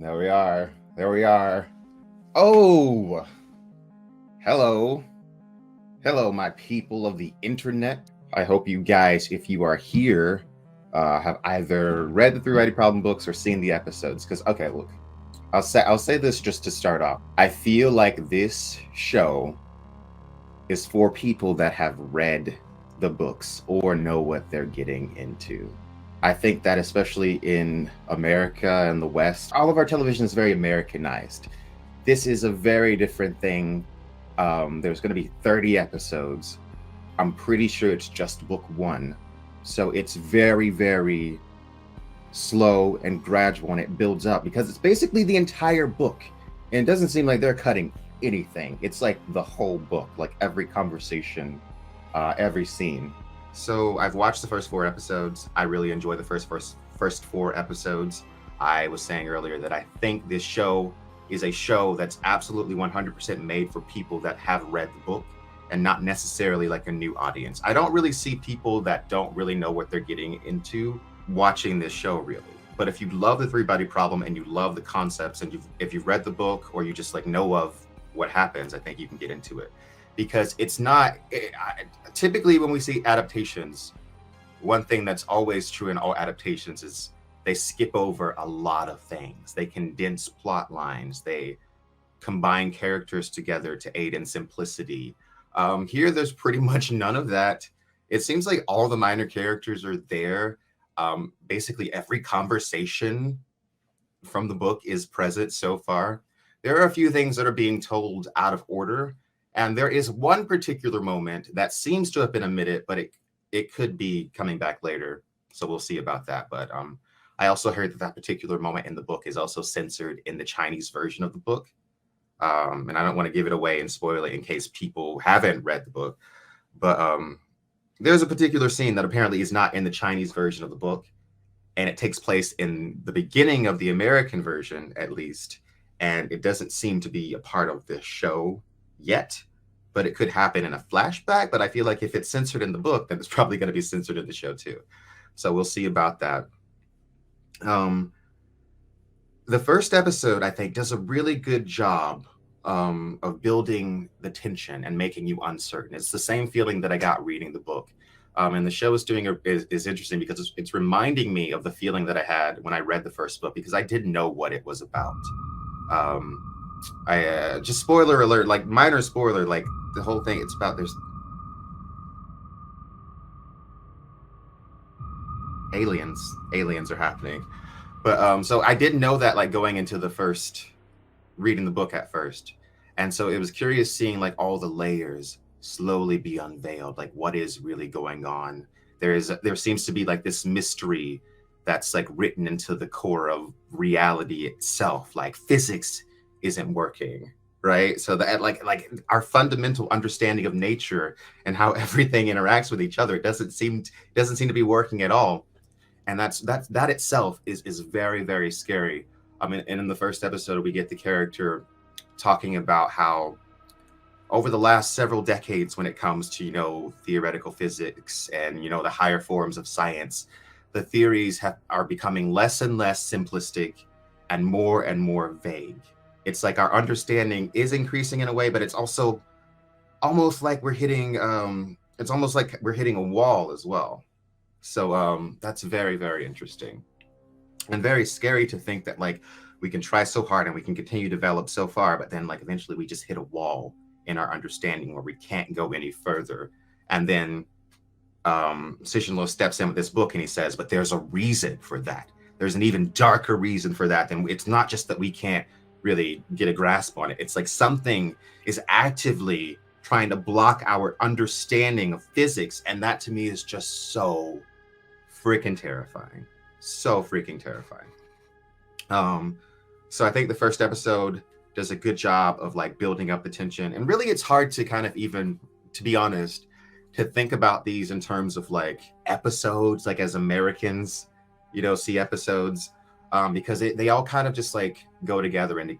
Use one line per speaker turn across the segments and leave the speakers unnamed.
There we are. There we are. Oh, hello. Hello, my people of the internet. I hope you guys, if you are here, have either read the Three Writing Problem books or seen the episodes. Because okay, look, I'll say this just to start off. I feel like this show is for people that have read the books or know what they're getting into. I think that especially in America and the West, all of our television is very Americanized. This is a very different thing. There's going to be 30 episodes. I'm pretty sure it's just book one. So it's very, very slow and gradual, and it builds up because it's basically the entire book. And it doesn't seem like they're cutting anything. It's like the whole book, like every conversation, every scene. So I've watched the first four episodes. I really enjoy the first four episodes. I was saying earlier that I think this show is a show that's absolutely 100% made for people that have read the book and not necessarily like a new audience. I don't really see people that don't really know what they're getting into watching this show really. But if you love the Three-Body Problem and you love the concepts and if you've read the book or you just like know of what happens, I think you can get into it. Because it's not typically when we see adaptations, one thing that's always true in all adaptations is they skip over a lot of things. They condense plot lines. They combine characters together to aid in simplicity. Here, there's pretty much none of that. It seems like all the minor characters are there. Basically, every conversation from the book is present so far. There are a few things that are being told out of order. And there is one particular moment that seems to have been omitted, but it could be coming back later. So we'll see about that. But I also heard that particular moment in the book is also censored in the Chinese version of the book. And I don't want to give it away and spoil it in case people haven't read the book. But there's a particular scene that apparently is not in the Chinese version of the book. And it takes place in the beginning of the American version, at least. And it doesn't seem to be a part of the show yet, but it could happen in a flashback. But I feel like if it's censored in the book, then it's probably going to be censored in the show too. So we'll see about that. The first episode, I think, does a really good job of building the tension and making you uncertain. It's the same feeling that I got reading the book. And the show is interesting because it's reminding me of the feeling that I had when I read the first book because I didn't know what it was about. I just spoiler alert, like minor spoiler, like the whole thing. It's about there's aliens are happening, but so I didn't know that like going into the first reading the book at first, and so it was curious seeing like all the layers slowly be unveiled, like what is really going on. There seems to be like this mystery that's like written into the core of reality itself, like physics isn't working, right? So that like our fundamental understanding of nature and how everything interacts with each other doesn't seem to be working at all. And that itself is very, very scary. I mean, and in the first episode we get the character talking about how over the last several decades when it comes to theoretical physics and the higher forms of science, the theories are becoming less and less simplistic and more vague. It's like our understanding is increasing in a way, but it's also almost like we're hitting a wall as well. So that's very, very interesting and very scary to think that like we can try so hard and we can continue to develop so far, but then like eventually we just hit a wall in our understanding where we can't go any further. And then Sishinlo steps in with this book and he says, but there's a reason for that. There's an even darker reason for that. And it's not just that we can't really get a grasp on it. It's like something is actively trying to block our understanding of physics. And that to me is just so freaking terrifying. So freaking terrifying. So I think the first episode does a good job of like building up the tension. And really it's hard to kind of even, to be honest, to think about these in terms of like episodes, like as Americans, see episodes, because they all kind of just like go together and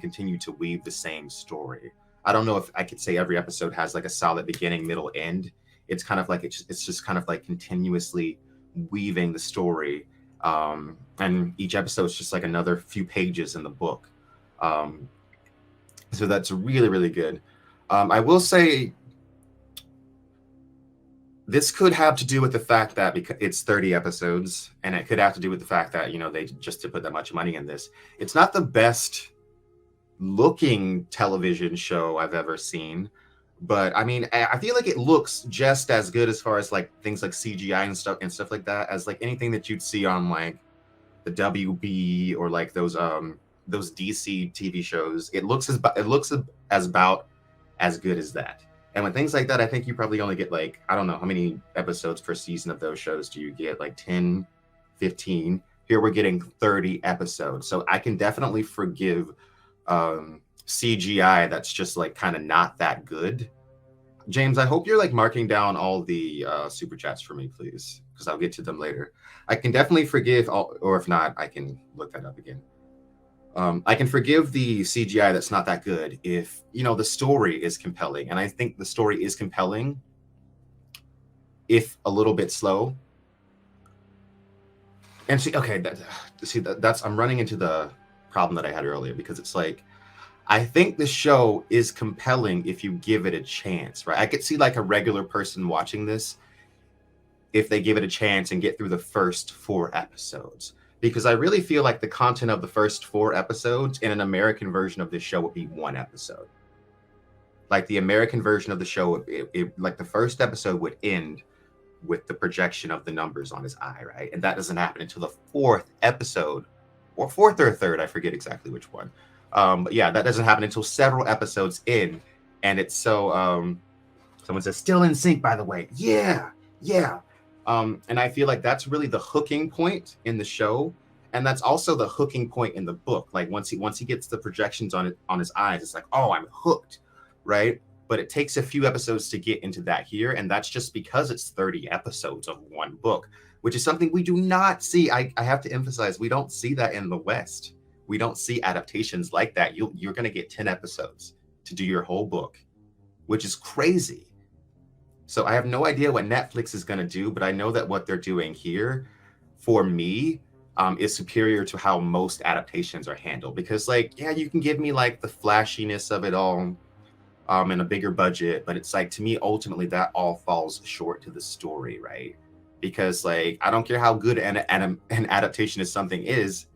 continue to weave the same story. I don't know if I could say every episode has like a solid beginning, middle, end. It's kind of like it's just kind of like continuously weaving the story. And each episode is just like another few pages in the book. Um, so that's really, really good. I will say this could have to do with the fact that because it's 30 episodes, and it could have to do with the fact that, they just to put that much money in this, it's not the best looking television show I've ever seen. But I mean, I feel like it looks just as good as far as like things like CGI and stuff like that as like anything that you'd see on like the WB or like those DC TV shows. It looks as about as good as that. And with things like that, I think you probably only get like, I don't know how many episodes per season of those shows do you get, like 10, 15. Here we're getting 30 episodes. So I can definitely forgive CGI that's just like kind of not that good. James, I hope you're like marking down all the super chats for me, please, because I'll get to them later. I can definitely forgive all, or if not, I can look that up again. I can forgive the CGI that's not that good if, the story is compelling. And I think the story is compelling, if a little bit slow. And that's I'm running into the problem that I had earlier, because it's like, I think the show is compelling if you give it a chance, right? I could see like a regular person watching this if they give it a chance and get through the first 4 episodes. Because I really feel like the content of the first 4 episodes in an American version of this show would be 1 episode. Like the American version of the show, like the first episode would end with the projection of the numbers on his eye, right? And that doesn't happen until the 4th episode, or 4th or 3rd, I forget exactly which one. But yeah, that doesn't happen until several episodes in. And it's so, someone says, still in sync, by the way. Yeah. And I feel like that's really the hooking point in the show. And that's also the hooking point in the book. Like once he gets the projections on his eyes, it's like, oh, I'm hooked, right? But it takes a few episodes to get into that here. And that's just because it's 30 episodes of one book, which is something we do not see. I have to emphasize, we don't see that in the West. We don't see adaptations like that. You're going to get 10 episodes to do your whole book, which is crazy. So I have no idea what Netflix is going to do, but I know that what they're doing here, for me, is superior to how most adaptations are handled. Because, like, yeah, you can give me like the flashiness of it all, and a bigger budget, but it's like, to me, ultimately, that all falls short to the story, right? Because, like, I don't care how good an adaptation of something is.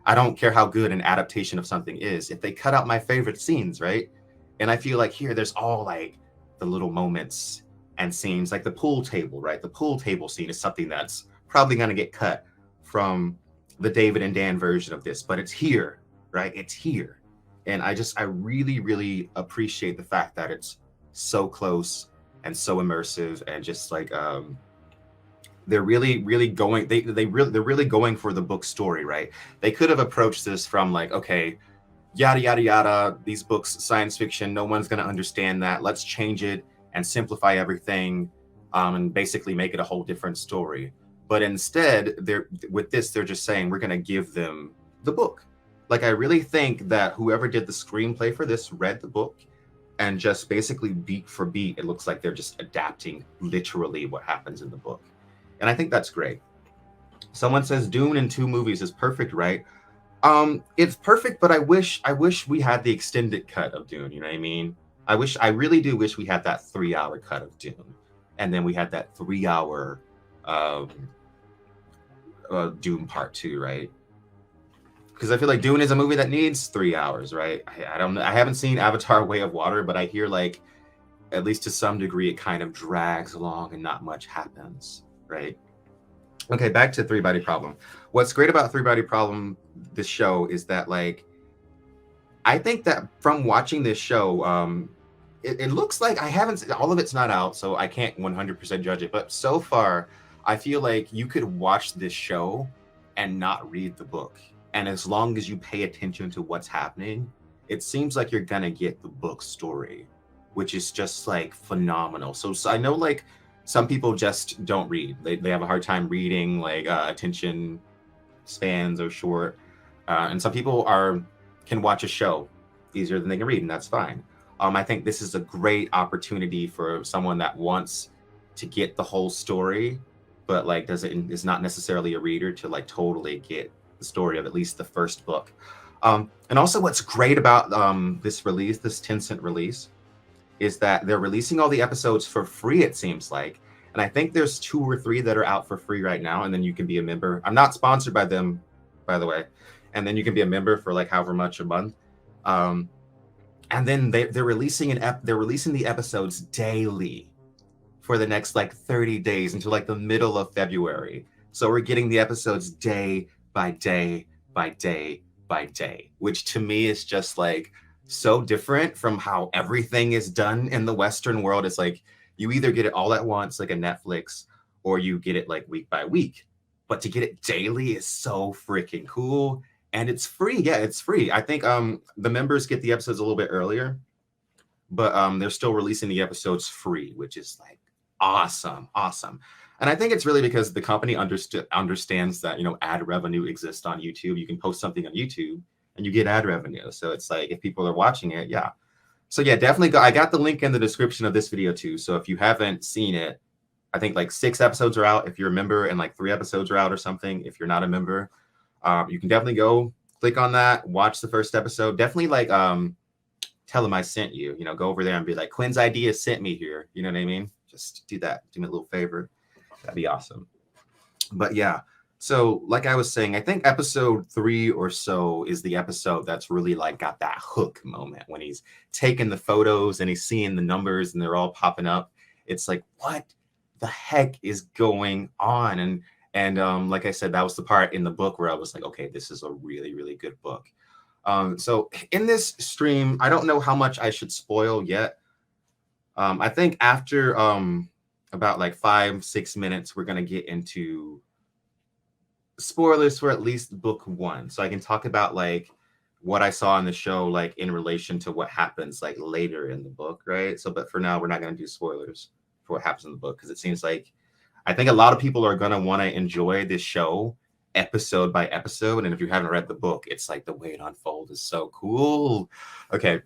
I don't care how good an adaptation of something is if they cut out my favorite scenes, right? And I feel like here, there's all like the little moments and scenes, like the pool table, right? The pool table scene is something that's probably going to get cut from the David and Dan version of this, but it's here, right? It's here. And I really, really appreciate the fact that it's so close and so immersive, and just like, they're really, really going, they're really going for the book story, right? They could have approached this from like, okay, yada, yada, yada, these books, science fiction, no one's going to understand that. Let's change it and simplify everything, and basically make it a whole different story. But instead, they're just saying, we're going to give them the book. Like, I really think that whoever did the screenplay for this read the book, and just basically beat for beat, it looks like they're just adapting literally what happens in the book. And I think that's great. Someone says Dune in 2 movies is perfect, right? It's perfect, but I wish we had the extended cut of Dune, you know what I mean? I really do wish we had that 3-hour cut of Dune. And then we had that 3-hour Dune Part 2, right? Because I feel like Dune is a movie that needs 3 hours, right? I don't know. I haven't seen Avatar: Way of Water, but I hear like, at least to some degree, it kind of drags along and not much happens, right? Okay, back to 3 Body Problem. What's great about 3 Body Problem, this show, is that like, I think that from watching this show, it looks like, I haven't, all of it's not out, so I can't 100% judge it. But so far, I feel like you could watch this show and not read the book. And as long as you pay attention to what's happening, it seems like you're gonna get the book story, which is just like phenomenal. So I know like some people just don't read. They have a hard time reading, like attention spans are short. And some people can watch a show easier than they can read, and that's fine. I think this is a great opportunity for someone that wants to get the whole story but like is not necessarily a reader to like totally get the story of at least the first book. And also what's great about this release, this 10-cent release, is that they're releasing all the episodes for free, it seems like. And I think there's 2 or 3 that are out for free right now, and then you can be a member. I'm not sponsored by them, by the way. And then you can be a member for like however much a month. And then they're releasing they're releasing the episodes daily for the next like 30 days until like the middle of February. So we're getting the episodes day by day by day by day, which to me is just like so different from how everything is done in the Western world. It's like you either get it all at once, like a Netflix, or you get it like week by week. But to get it daily is so freaking cool. And it's free. Yeah, it's free. I think the members get the episodes a little bit earlier, but they're still releasing the episodes free, which is like awesome. And I think it's really because the company understands that, you know, ad revenue exists on YouTube. You can post something on YouTube and you get ad revenue. So it's like if people are watching it, yeah. So yeah, definitely go. I got the link in the description of this video too. So if you haven't seen it, I think like 6 episodes are out if you're a member, and like 3 episodes are out or something if you're not a member. You can definitely go click on that, watch the first episode. Definitely like tell them I sent you. You know, go over there and be like, Quinn'sIdeas sent me here. You know what I mean? Just do that. Do me a little favor. That'd be awesome. But yeah, so like I was saying, I think episode 3 or so is the episode that's really like got that hook moment when he's taking the photos and he's seeing the numbers and they're all popping up. It's like, what the heck is going on? And like I said, that was the part in the book where I was like, okay, this is a really, really good book. So in this stream, I don't know how much I should spoil yet. I think after about like 5-6 minutes, we're going to get into spoilers for at least book 1. So I can talk about like what I saw in the show, like in relation to what happens like later in the book, right? So, but for now, we're not going to do spoilers for what happens in the book, because it seems like I think a lot of people are going to want to enjoy this show episode by episode. And if you haven't read the book, it's like the way it unfolds is so cool. Okay.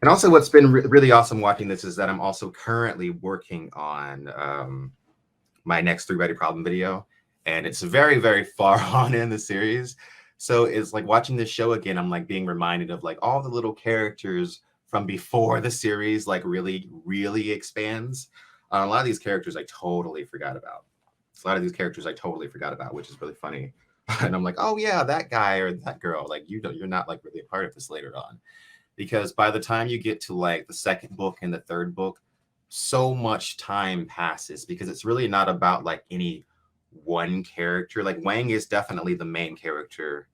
And also what's been really awesome watching this is that I'm also currently working on my next 3-body problem video. And it's very, very far on in the series. So it's like watching this show again, I'm like being reminded of like all the little characters from before the series like really, really expands. A lot of these characters I totally forgot about. Which is really funny. And I'm like, oh yeah, that guy or that girl, like you're not like really a part of this later on. Because by the time you get to like the second book and the third book, so much time passes, because it's really not about like any one character. Like Wang is definitely the main character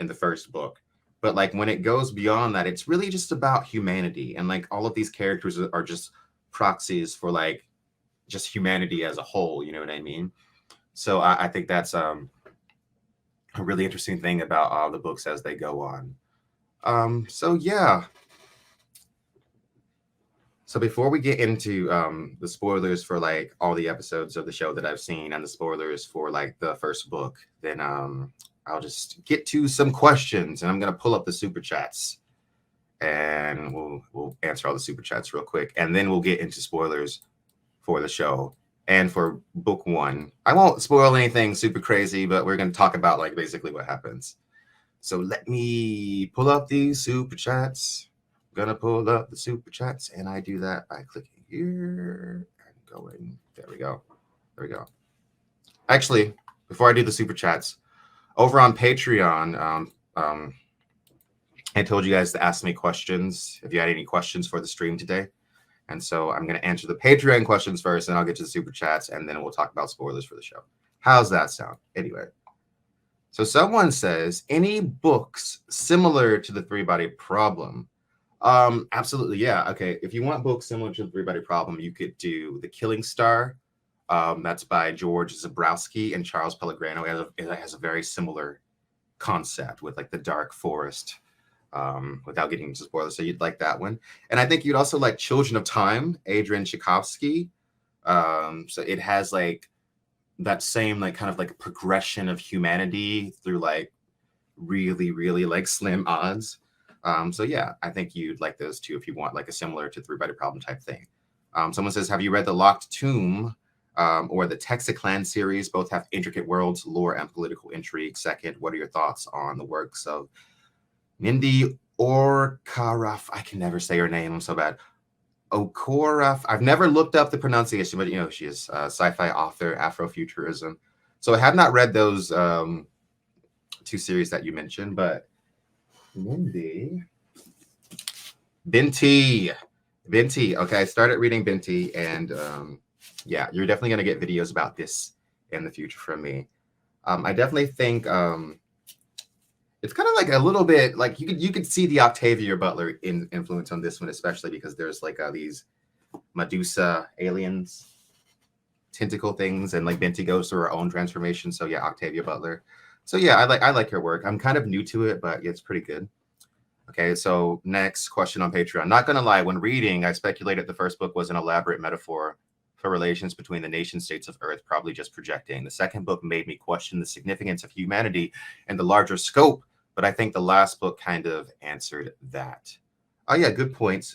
in the first book. But like when it goes beyond that, it's really just about humanity. And like all of these characters are just proxies for like just humanity as a whole, you know what I mean? So I think that's a really interesting thing about the books as they go on. So yeah. So before we get into the spoilers for like all the episodes of the show that I've seen and the spoilers for like the first book, then I'll just get to some questions, and I'm gonna pull up the super chats, and we'll answer all the super chats real quick, and then we'll get into spoilers for the show and for book 1. I won't spoil anything super crazy, but we're gonna talk about like basically what happens. So let me pull up these super chats. Gonna pull up the super chats, and I do that by clicking here and going. There we go. Actually, before I do the super chats, over on Patreon, I told you guys to ask me questions if you had any questions for the stream today. And so I'm going to answer the Patreon questions first, and I'll get to the super chats, and then we'll talk about spoilers for the show. How's that sound? Anyway. So someone says, any books similar to the 3-body problem? Absolutely, yeah. Okay, if you want books similar to the 3-body problem, you could do The Killing Star. That's by George Zabrowski and Charles Pellegrino. It has a very similar concept with like the dark forest, without getting into spoilers. So you'd like that one. And I think you'd also like Children of Time, Adrian Tchaikovsky. So it has like that same like kind of like progression of humanity through like really, really like slim odds. So yeah, I think you'd like those two if you want like a similar to 3-body problem type thing. Someone says, have you read The Locked Tomb or the Texiclan series. Both have intricate worlds, lore, and political intrigue. Second, what are your thoughts on the works of Mindy Orkaraf? I can never say her name. I'm so bad. Okoraf. I've never looked up the pronunciation, but she is a sci-fi author, Afrofuturism. So I have not read those two series that you mentioned, but Mindy. Binti. Okay, I started reading Binti, and yeah, you're definitely going to get videos about this in the future from me. I definitely think it's kind of like a little bit like you could see the Octavia Butler influence on this one, especially because there's like these Medusa aliens, tentacle things, and like Binti goes through her own transformation. So yeah, Octavia Butler. So yeah, I like her work. I'm kind of new to it, but it's pretty good. Okay, so next question on Patreon. Not gonna lie, when reading, I speculated the first book was an elaborate metaphor for relations between the nation states of Earth, probably just projecting. The second book made me question the significance of humanity and the larger scope, but I think the last book kind of answered that. Oh yeah, good points.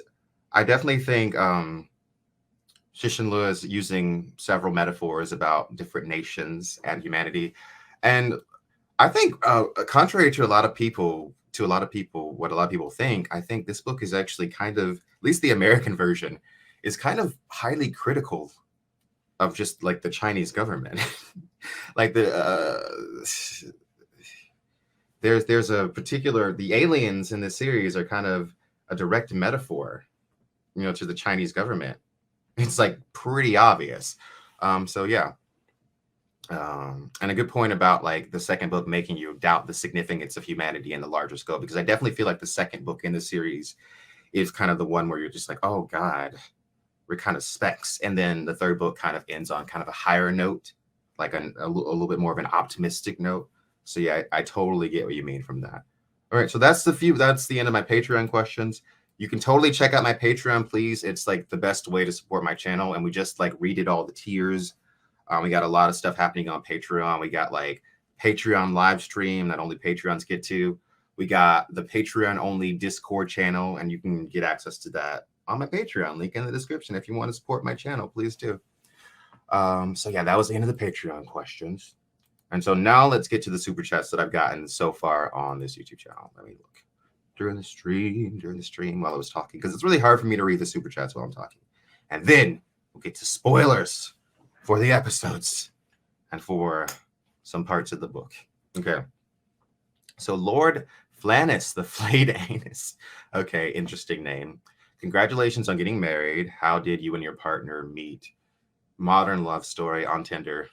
I definitely think Shishinlu is using several metaphors about different nations and humanity. And I think contrary to a lot of people, what a lot of people think, I think this book is actually kind of, at least the American version, is kind of highly critical of just like the Chinese government. Like there's a particular, the aliens in this series are kind of a direct metaphor, to the Chinese government. It's like pretty obvious. So yeah. And a good point about like the second book making you doubt the significance of humanity in the larger scope, because I definitely feel like the second book in the series is kind of the one where you're just like, oh God, we're kind of specks. And then the third book kind of ends on kind of a higher note, like a little bit more of an optimistic note. So yeah, I totally get what you mean from that. All right, so that's the end of my Patreon questions. You can totally check out my Patreon, please. It's like the best way to support my channel. And we just like redid all the tiers. We got a lot of stuff happening on Patreon. We got like Patreon live stream that only Patreons get to. We got the Patreon only Discord channel, and you can get access to that on my Patreon. Link in the description. If you want to support my channel, please do. So yeah, that was the end of the Patreon questions. And so now let's get to the super chats that I've gotten so far on this YouTube channel. Let me look during the stream while I was talking, because it's really hard for me to read the super chats while I'm talking. And then we'll get to spoilers for the episodes and for some parts of the book. Okay. So Lord Flannis, the flayed anus. Okay, interesting name. Congratulations on getting married. How did you and your partner meet? Modern love story on Tinder.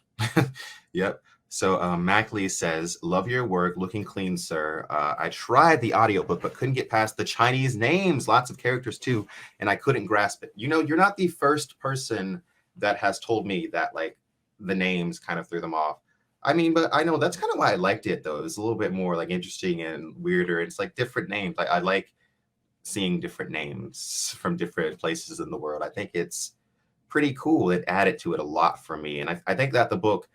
Yep. So Mackley says, love your work. Looking clean, sir. I tried the audiobook, but couldn't get past the Chinese names. Lots of characters too. And I couldn't grasp it. You're not the first person that has told me that like the names kind of threw them off. I mean, but I know that's kind of why I liked it though. It's a little bit more like interesting and weirder. It's like different names. I like seeing different names from different places in the world. I think it's pretty cool. It added to it a lot for me. And I think that the book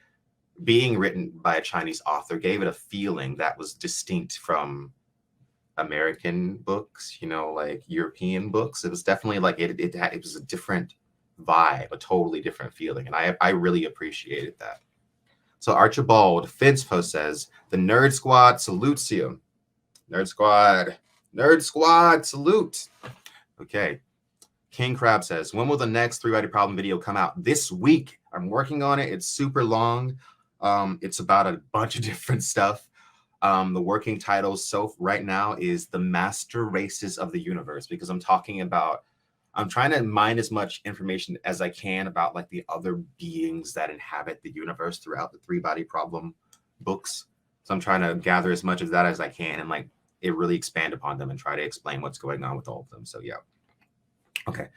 being written by a Chinese author gave it a feeling that was distinct from American books, like European books. It was definitely like it was a different vibe, a totally different feeling, and I really appreciated that. So Archibald Fidspo says, the Nerd Squad salutes you. Nerd Squad salute. Okay. King Crab says, when will the next three-body problem video come out? This week. I'm working on it. It's super long. It's about a bunch of different stuff. The working title right now is The Master Races of the Universe, because I'm trying to mine as much information as I can about like the other beings that inhabit the universe throughout the three-body problem books. So I'm trying to gather as much of that as I can and like it really expand upon them and try to explain what's going on with all of them. So yeah. Okay.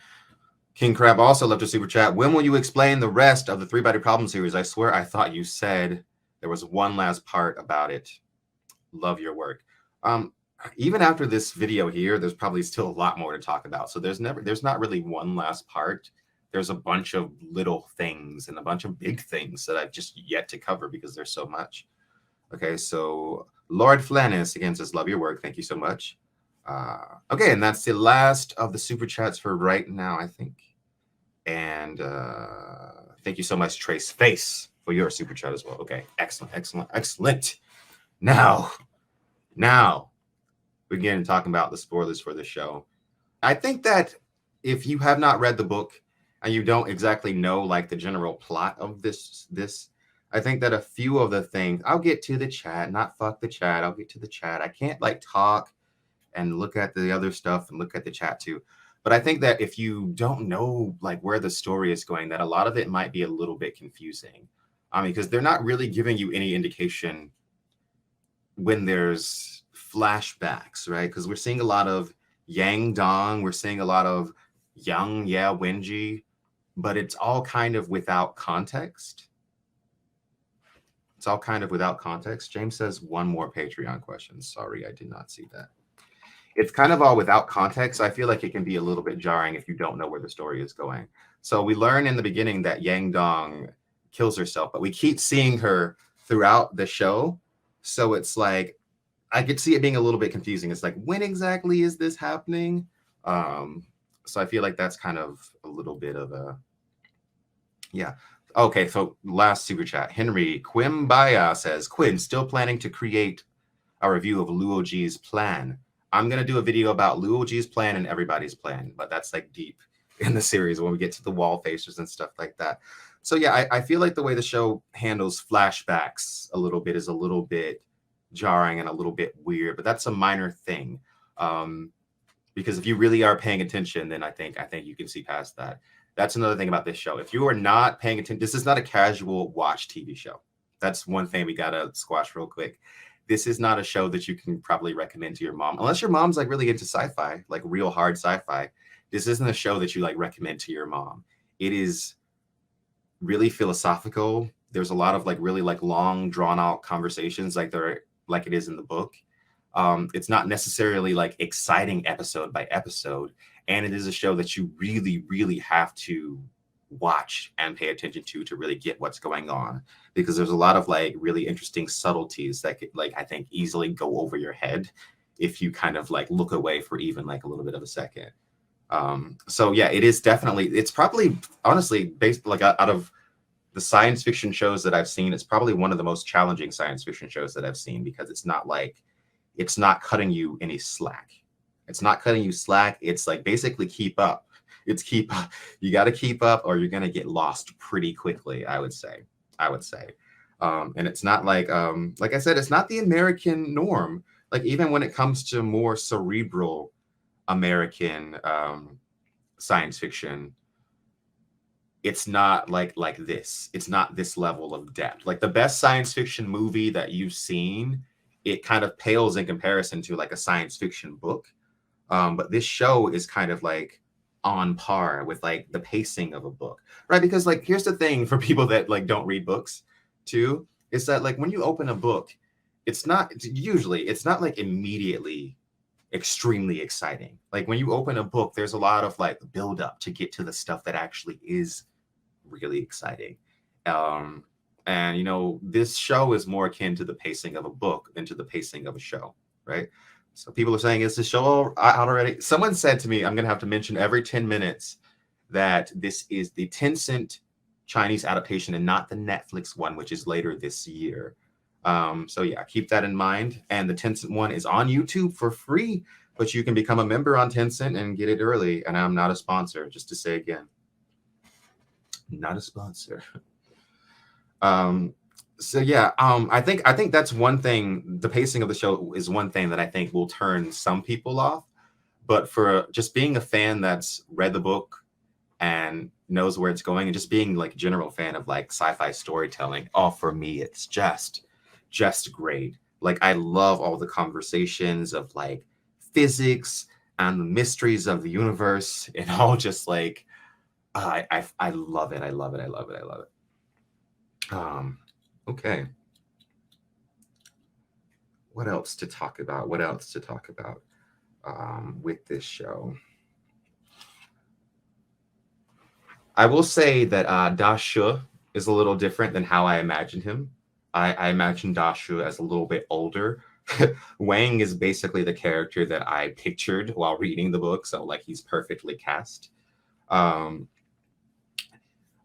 King Crab also left a super chat. When will you explain the rest of the three-body problem series? I swear I thought you said there was one last part about it. Love your work. Even after this video here, there's probably still a lot more to talk about. So there's not really one last part. There's a bunch of little things and a bunch of big things that I've just yet to cover because there's so much. Okay, so Lord Flannis again says, love your work. Thank you so much. Okay, and that's the last of the super chats for right now, I think. And thank you so much, Trace Face, for your super chat as well. Okay, excellent, excellent, excellent. Now, begin talking about the spoilers for the show. I think that if you have not read the book and you don't exactly know like the general plot of this, I think that a few of the things I'll get to the chat, not fuck the chat. I'll get to the chat. I can't like talk and look at the other stuff and look at the chat too. But I think that if you don't know like where the story is going, that a lot of it might be a little bit confusing. Because they're not really giving you any indication when there's flashbacks, right? Because we're seeing a lot of Yang Dong, we're seeing a lot of Yang Wenji, but it's all kind of without context. It's all kind of without context. James says one more Patreon question. Sorry, I did not see that. It's kind of all without context. I feel like it can be a little bit jarring if you don't know where the story is going. So we learn in the beginning that Yang Dong kills herself, but we keep seeing her throughout the show. So it's like, I could see it being a little bit confusing. It's like, when exactly is this happening? So I feel like that's kind of a little bit of a, yeah. Okay, so last super chat. Henry Quimbaya says, Quinn, still planning to create a review of Luoji's plan. I'm going to do a video about Luoji's plan and everybody's plan, but that's like deep in the series when we get to the wall facers and stuff like that. So yeah, I feel like the way the show handles flashbacks a little bit is a little bit jarring and a little bit weird, but that's a minor thing. Because if you really are paying attention, then I think you can see past that. That's another thing about this show. If you are not paying attention, this is not a casual watch TV show. That's one thing we got to squash real quick. This is not a show that you can probably recommend to your mom, unless your mom's like really into sci-fi, like real hard sci-fi. This isn't a show that you like recommend to your mom. It is really philosophical. There's a lot of like really like long drawn out conversations like it is in the book. It's not necessarily like exciting episode by episode, and it is a show that you really, really have to watch and pay attention to really get what's going on, because there's a lot of like really interesting subtleties that could like I think easily go over your head if you kind of like look away for even like a little bit of a second. So yeah, it's probably honestly based like out of the science fiction shows that I've seen, it's probably one of the most challenging science fiction shows that I've seen, because it's not cutting you any slack. It's not cutting you slack. It's like basically keep up. It's keep up. You got to keep up or you're going to get lost pretty quickly, I would say. And it's not like I said, it's not the American norm. Like even when it comes to more cerebral American science fiction, it's not like this. It's not this level of depth. Like the best science fiction movie that you've seen, it kind of pales in comparison to like a science fiction book. But this show is kind of like on par with like the pacing of a book, right? Because like, here's the thing for people that like don't read books too, is that like when you open a book, it's not like immediately extremely exciting. Like when you open a book, there's a lot of like build up to get to the stuff that actually is really exciting. And you know, this show is more akin to the pacing of a book than to the pacing of a show, right? So people are saying, is the show out already? Someone said to me, I'm going to have to mention every 10 minutes that this is the Tencent Chinese adaptation and not the Netflix one, which is later this year. So yeah, keep that in mind. And the Tencent one is on YouTube for free, but you can become a member on Tencent and get it early. And I'm not a sponsor, just to say again. Not a sponsor. So yeah, I think that's one thing. The pacing of the show is one thing that I think will turn some people off. But for just being a fan that's read the book and knows where it's going, and just being like a general fan of like sci-fi storytelling, for me, it's just great. Like I love all the conversations of like physics and the mysteries of the universe, and all just like I love it. I love it. Okay. What else to talk about? With this show? I will say that Da Shi is a little different than how I imagined him. I imagined Da Shi as a little bit older. Wang is basically the character that I pictured while reading the book, so like he's perfectly cast.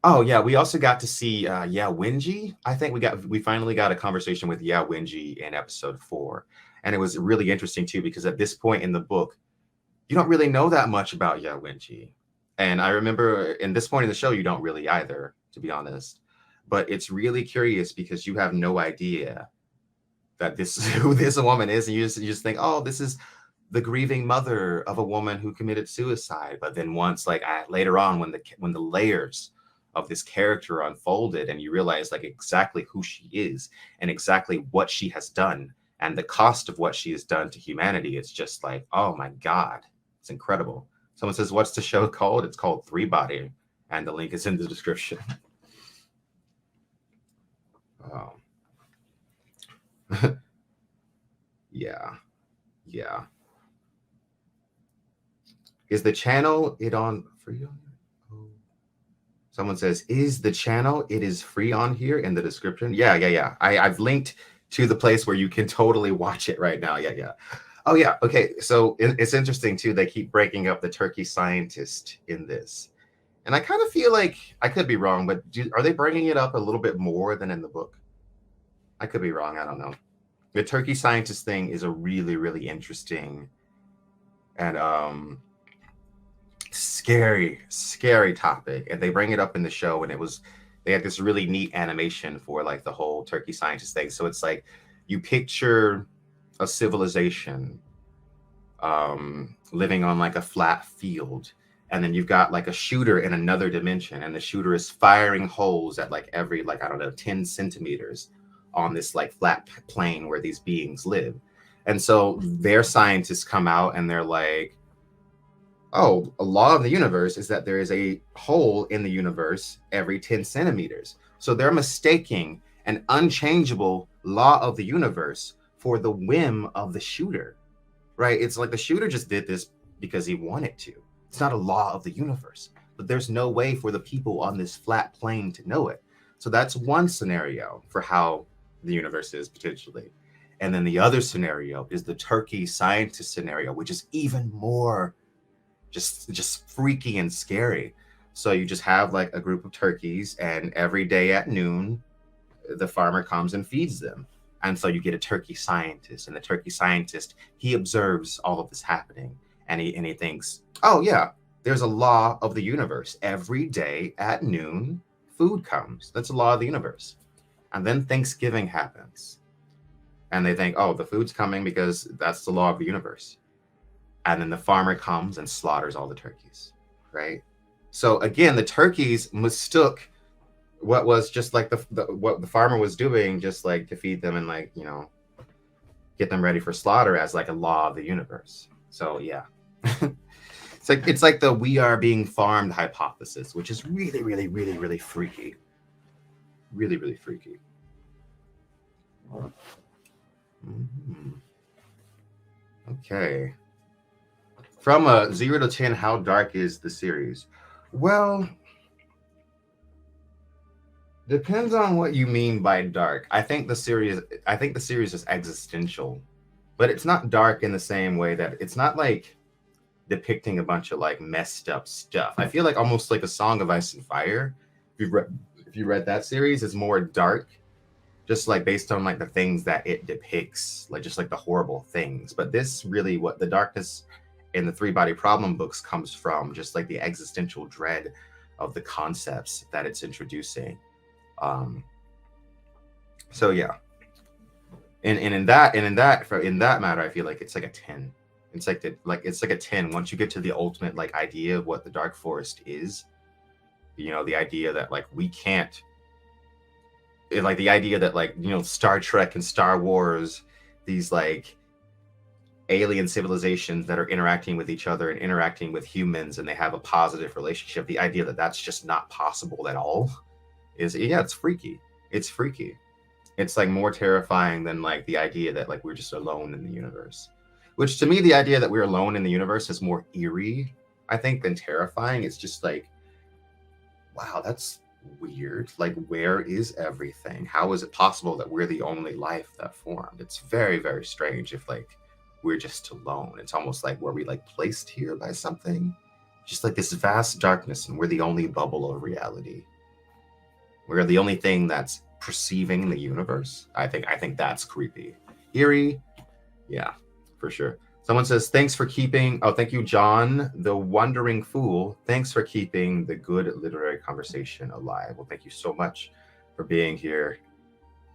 Oh yeah, we also got to see Wenji. I think we finally got a conversation with Wenji in episode 4. And it was really interesting too, because at this point in the book, you don't really know that much about Wenji. And I remember in this point in the show, you don't really either, to be honest. But it's really curious because you have no idea that this is who this woman is, and you just think, oh, this is the grieving mother of a woman who committed suicide. But then once, like later on, when the layers of this character unfolded, and you realize like exactly who she is and exactly what she has done and the cost of what she has done to humanity, it's just like, oh my God, it's incredible. Someone says, what's the show called? It's called Three Body, and the link is in the description. Oh. Yeah. Yeah. Is the channel it on free on here? Oh. Someone says, is the channel it is free on here in the description? Yeah. I've linked to the place where you can totally watch it right now. Yeah. Oh yeah. Okay. So it's interesting too. They keep breaking up the turkey scientist in this. And I kind of feel like, I could be wrong, but are they bringing it up a little bit more than in the book? I could be wrong. I don't know. The turkey scientist thing is a really, really interesting and scary topic. And they bring it up in the show, and they had this really neat animation for like the whole turkey scientist thing. So it's like you picture a civilization living on like a flat field, and then you've got like a shooter in another dimension, and the shooter is firing holes at like every, like, I don't know, 10 centimeters on this like flat plane where these beings live. And so their scientists come out and they're like, oh, a law of the universe is that there is a hole in the universe every 10 centimeters. So they're mistaking an unchangeable law of the universe for the whim of the shooter, right? It's like the shooter just did this because he wanted to. It's not a law of the universe, but there's no way for the people on this flat plane to know it. So that's one scenario for how the universe is potentially. And then the other scenario is the turkey scientist scenario, which is even more just freaky and scary. So you just have like a group of turkeys, and every day at noon, the farmer comes and feeds them. And so you get a turkey scientist, and the turkey scientist, he observes all of this happening, and he thinks, oh yeah, there's a law of the universe. Every day at noon, food comes. That's a law of the universe. And then Thanksgiving happens. And they think, oh, the food's coming because that's the law of the universe. And then the farmer comes and slaughters all the turkeys, right? So again, the turkeys mistook what was just like what the farmer was doing, just like to feed them and like, you know, get them ready for slaughter, as like a law of the universe. So yeah. It's like the we are being farmed hypothesis, which is really, really, really, really freaky. Really, really freaky. Mm-hmm. Okay. From a 0 to 10, how dark is the series? Well, depends on what you mean by dark. I think the series is existential, but it's not dark in the same way that it's not like depicting a bunch of like messed up stuff. I feel like almost like a Song of Ice and Fire. If you read that series, it's more dark, just like based on like the things that it depicts, like just like the horrible things. But this really, what the darkness in the Three Body Problem books comes from, just like the existential dread of the concepts that it's introducing. So yeah, and in that matter, I feel like it's like a 10. It's like a 10 once you get to the ultimate like idea of what the Dark Forest is. You know, the idea that like we can't, like the idea that like, you know, Star Trek and Star Wars, these like alien civilizations that are interacting with each other and interacting with humans, and they have a positive relationship. The idea that that's just not possible at all is, yeah, it's freaky. It's freaky. It's like more terrifying than like the idea that like we're just alone in the universe. Which to me, the idea that we're alone in the universe is more eerie, I think, than terrifying. It's just like, wow, that's weird. Like, where is everything? How is it possible that we're the only life that formed? It's very, very strange if like we're just alone. It's almost like, were we like placed here by something? Just like this vast darkness, and we're the only bubble of reality. We're the only thing that's perceiving the universe. I think that's creepy. Eerie, yeah, for sure. Someone says, thanks for keeping, oh, thank you, John, the Wandering Fool. Thanks for keeping the good literary conversation alive. Well, thank you so much for being here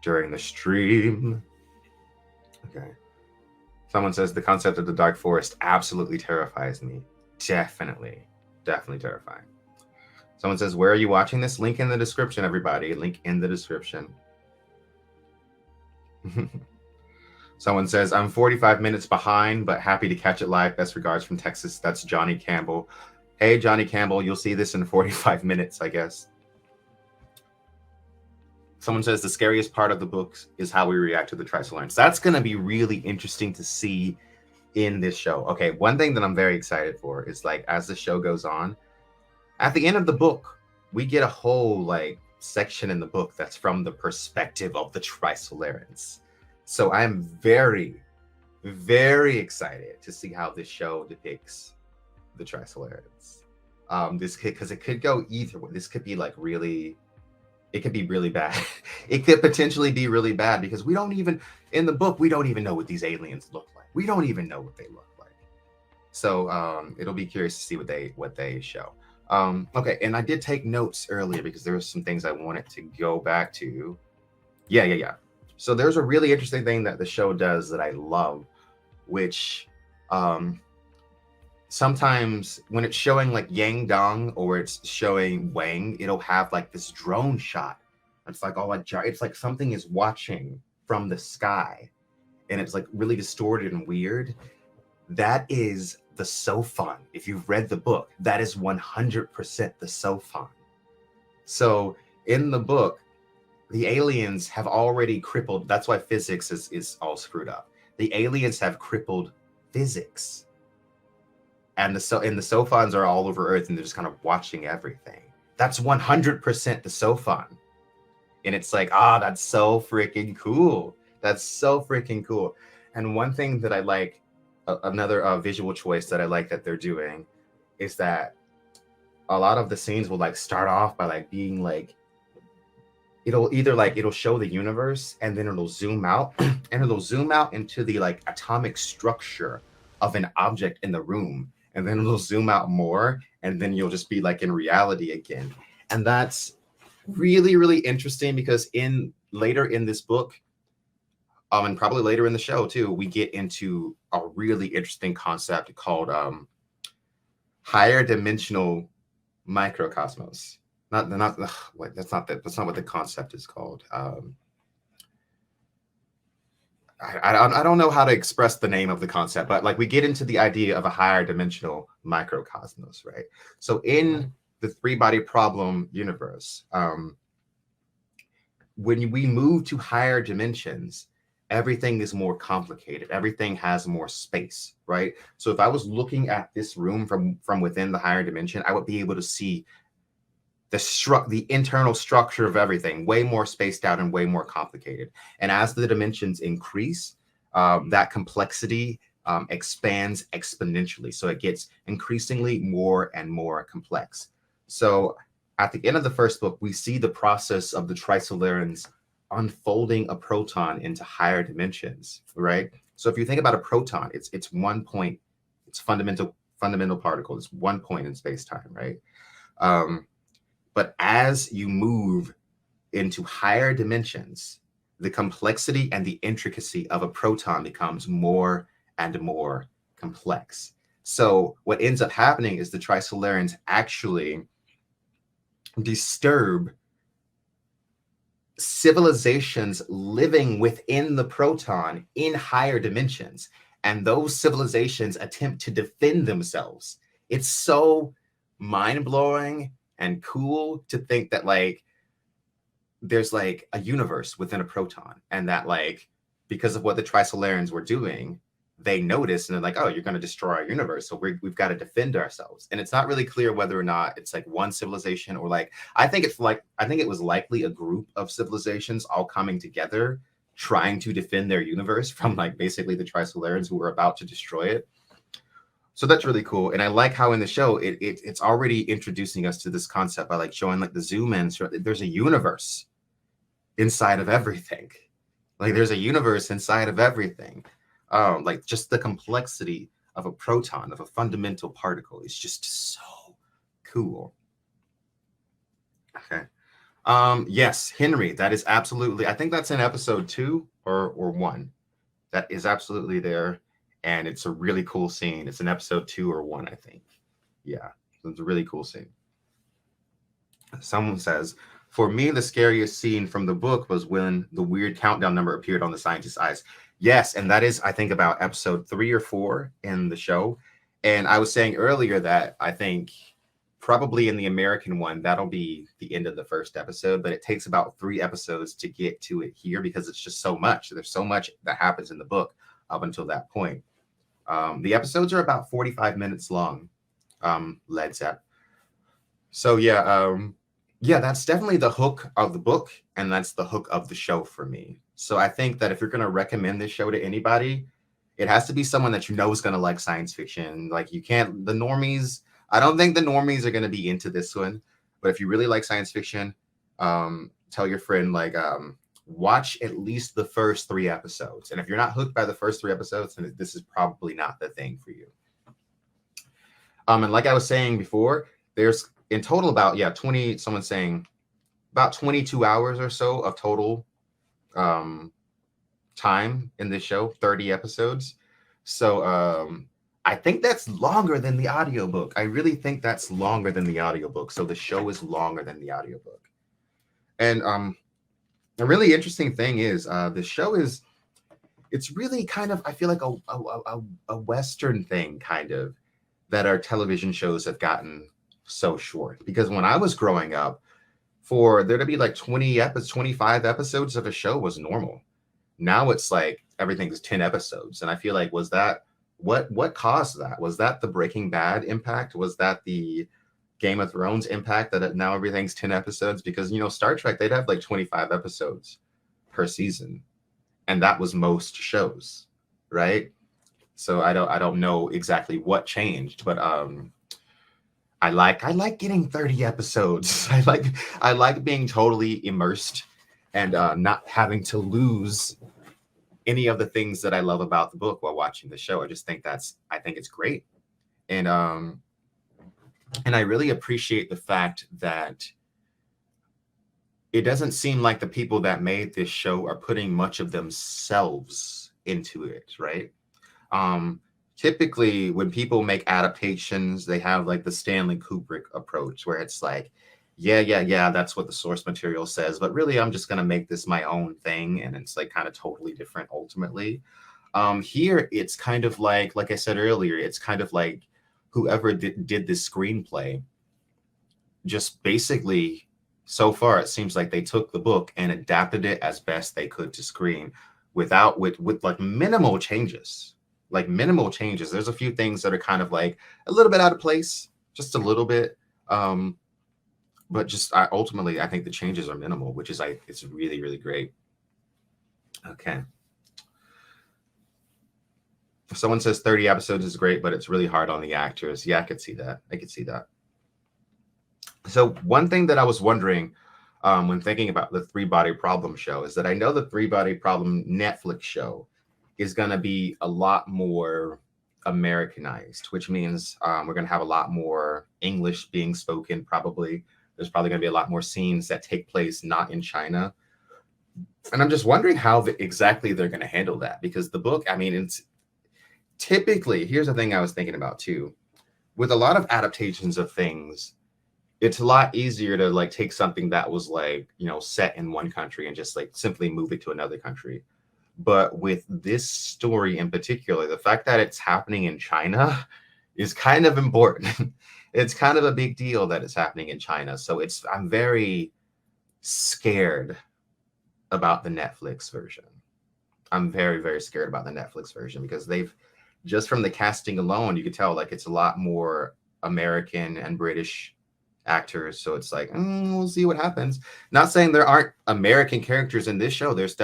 during the stream. Okay. Someone says, the concept of the dark forest absolutely terrifies me. Definitely terrifying. Someone says, where are you watching this? Link in the description, everybody. Link in the description. Someone says, I'm 45 minutes behind, but happy to catch it live. Best regards from Texas. That's Johnny Campbell. Hey, Johnny Campbell, you'll see this in 45 minutes, I guess. Someone says, the scariest part of the books is how we react to the Trisolarans. That's going to be really interesting to see in this show. Okay, one thing that I'm very excited for is, like, as the show goes on, at the end of the book, we get a whole, like, section in the book that's from the perspective of the Trisolarans. So I'm very, very excited to see how this show depicts the Trisolarans. Because it could go either way. This could be like really, it could be really bad. It could potentially be really bad because we don't even, in the book, we don't even know what these aliens look like. We don't even know what they look like. So it'll be curious to see what they show. Okay, and I did take notes earlier because there were some things I wanted to go back to. Yeah. So there's a really interesting thing that the show does that I love, which sometimes when it's showing like Yang Dong or it's showing Wang, it'll have like this drone shot. It's like it's like something is watching from the sky and it's like really distorted and weird. That is the Sophon. If you've read the book, that is 100% the Sophon. So in the book, the aliens have already crippled. That's why physics is all screwed up. The aliens have crippled physics. And the Sophons are all over Earth and they're just kind of watching everything. That's 100% the Sophon. And it's like, that's so freaking cool. That's so freaking cool. And one thing that I like, another visual choice that I like that they're doing is that a lot of the scenes will like start off by like being like, it'll show the universe and then it'll zoom out and it'll zoom out into the like atomic structure of an object in the room. And then it'll zoom out more and then you'll just be like in reality again. And that's really, really interesting because later in this book, and probably later in the show too, we get into a really interesting concept called higher dimensional microcosmos. That's not what the concept is called. I don't know how to express the name of the concept, but like we get into the idea of a higher dimensional microcosmos, right? So in the three-body problem universe, when we move to higher dimensions, everything is more complicated. Everything has more space, right? So if I was looking at this room from within the higher dimension, I would be able to see the internal structure of everything way more spaced out and way more complicated. And as the dimensions increase, that complexity expands exponentially. So it gets increasingly more and more complex. So at the end of the first book, we see the process of the Trisolarans unfolding a proton into higher dimensions, right? So if you think about a proton, it's 1 point, it's fundamental particle. It's 1 point in space-time, right? But as you move into higher dimensions, the complexity and the intricacy of a proton becomes more and more complex. So what ends up happening is the Trisolarans actually disturb civilizations living within the proton in higher dimensions. And those civilizations attempt to defend themselves. It's so mind-blowing and cool to think that like there's like a universe within a proton and that like because of what the Trisolarans were doing, they noticed and they're like, oh, you're going to destroy our universe, so we've got to defend ourselves. And it's not really clear whether or not it's like one civilization or like I think it was likely a group of civilizations all coming together trying to defend their universe from like basically the Trisolarans who were about to destroy it. So that's really cool. And I like how in the show it's already introducing us to this concept by like showing like the zoom in. So there's a universe inside of everything. Like there's a universe inside of everything. Like just the complexity of a proton, of a fundamental particle is just so cool. Okay. Yes, Henry, that is absolutely, I think that's in episode 2 or 1. That is absolutely there. And it's a really cool scene. It's in episode 2 or 1, I think. Yeah. It's a really cool scene. Someone says, for me, the scariest scene from the book was when the weird countdown number appeared on the scientist's eyes. Yes, and that is, I think, about episode 3 or 4 in the show. And I was saying earlier that I think probably in the American one, that'll be the end of the first episode, but it takes about 3 episodes to get to it here because it's just so much. There's so much that happens in the book up until that point. The episodes are about 45 minutes long, Led Zepp. So yeah, that's definitely the hook of the book, and that's the hook of the show for me. So I think that if you're going to recommend this show to anybody, it has to be someone that you know is going to like science fiction. Like you can't, the normies, I don't think the normies are going to be into this one, but if you really like science fiction, tell your friend, like, watch at least the first 3 episodes. And if you're not hooked by the first 3 episodes, then this is probably not the thing for you. And like I was saying before, there's in total about 20, someone's saying about 22 hours or so of total time in this show, 30 episodes. So I think that's longer than the audiobook. I really think that's longer than the audiobook. So the show is longer than the audiobook. And a really interesting thing is the show is, it's really kind of, I feel like a Western thing kind of, that our television shows have gotten so short. Because when I was growing up, for there to be like 25 episodes of a show was normal. Now it's like everything's 10 episodes. And I feel like, was that, what caused that? Was that the Breaking Bad impact? Was that the Game of Thrones impact that now everything's 10 episodes? Because, you know, Star Trek, they'd have like 25 episodes per season. And that was most shows, right? So I don't know exactly what changed, but I like getting 30 episodes. I like being totally immersed and not having to lose any of the things that I love about the book while watching the show. I think it's great. And I really appreciate the fact that it doesn't seem like the people that made this show are putting much of themselves into it, right? Typically when people make adaptations, they have like the Stanley Kubrick approach where it's like, yeah, that's what the source material says, but really I'm just going to make this my own thing. And it's like kind of totally different ultimately. Here, it's kind of like I said earlier, it's kind of like whoever did this screenplay just basically, so far it seems like they took the book and adapted it as best they could to screen with like minimal changes. There's a few things that are kind of like a little bit out of place, just a little bit. But just ultimately, I think the changes are minimal, which is it's really, really great. Okay. Someone says 30 episodes is great, but it's really hard on the actors. Yeah, I could see that. So one thing that I was wondering when thinking about the 3-Body Problem show is that I know the 3-Body Problem Netflix show is going to be a lot more Americanized, which means we're going to have a lot more English being spoken. Probably there's probably going to be a lot more scenes that take place not in China. And I'm just wondering how exactly they're going to handle that, because the book, I mean, it's typically, here's the thing I was thinking about too, with a lot of adaptations of things, it's a lot easier to like take something that was like, you know, set in one country and just like simply move it to another country. But with this story in particular, the fact that it's happening in China is kind of important. It's kind of a big deal that it's happening in China. So I'm very scared about the Netflix version. I'm very, very scared about the Netflix version because just from the casting alone, you could tell like it's a lot more American and British actors. So it's like, we'll see what happens. Not saying there aren't American characters in this show. There's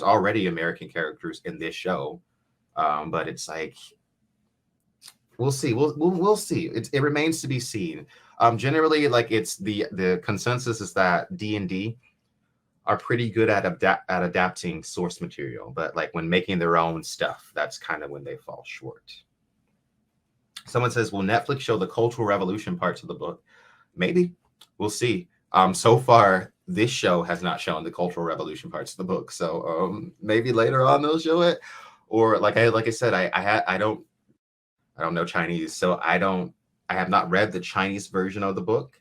already American characters in this show. But it's like, We'll see. We'll see. It remains to be seen. Generally, like it's the consensus is that D&D are pretty good at adapting source material, but like when making their own stuff, that's kind of when they fall short. Someone says, "Will Netflix show the cultural revolution parts of the book?" Maybe. We'll see. So far, this show has not shown the cultural revolution parts of the book, so maybe later on they'll show it. Or like I said, I don't know Chinese, so I have not read the Chinese version of the book,